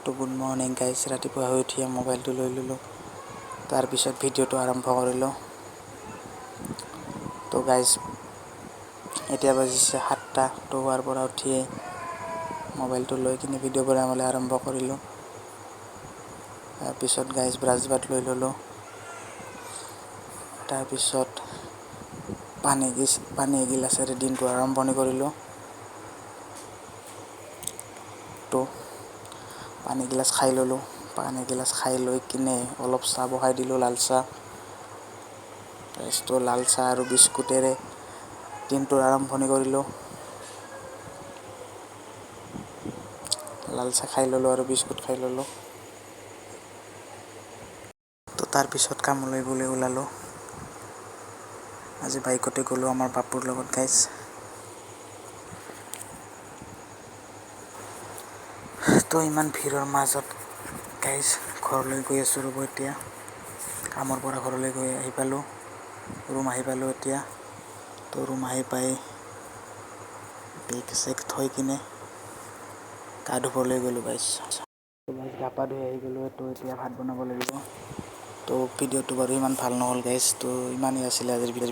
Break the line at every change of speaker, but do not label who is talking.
তো good morning guys, ৰাতিপুৱা শুই উঠিয়ে মোবাইলটো লৈ ল'লোঁ। তাৰপিছত ভিডিঅ'টো আৰম্ভ কৰিলোঁ। তো গাইজ এতিয়া বাজিছে 7টা। তো হোৱাৰ পৰা উঠিয়ে মোবাইলটো লৈ কিনে ভিডিঅ' বনাবলৈ আৰম্ভ কৰিলোঁ। তাৰপিছত গাইজ ব্ৰাছ বাট লৈ ল'লোঁ। তাৰপিছত পানী এগিলাচেৰে দিনটো আৰম্ভণি কৰিলোঁ। তো পানী গিলাচ খাই ল'লোঁ। পানী গিলাচ খাই লৈ কিনে অলপ চাহ বহাই দিলোঁ, লাল চাহ। তাৰপিছত লাল চাহ আৰু বিস্কুটেৰে দিনটোৰ আৰম্ভণি কৰিলোঁ। লাল চাহ খাই ল'লোঁ আৰু বিস্কুট খাই ল'লোঁ। তো তাৰপিছত কামলৈ ওলালোঁ। আজি বাইকতে গ'লোঁ আমাৰ বাপুৰ লগত গাইজ। তো ইমান ভিৰৰ মাজত গাইজ ঘৰলৈ গৈ আছোঁ ৰ'ব এতিয়া। কামৰ পৰা ঘৰলৈ আহি পালোঁ, ৰুম আহি পালোঁ এতিয়া। তো ৰুম আহি পাই বেগ চেগ থৈ কিনে গা ধুবলৈ গ'লোঁ গাইজ। গা পা ধুই আহি গ'লোঁ। তো এতিয়া ভাত বনাব লাগিব। তো ভিডিঅ'টো বাৰু ইমান ভাল নহ'ল গাইজ। তো ইমানেই আছিলে আজিৰ ভিডিঅ'।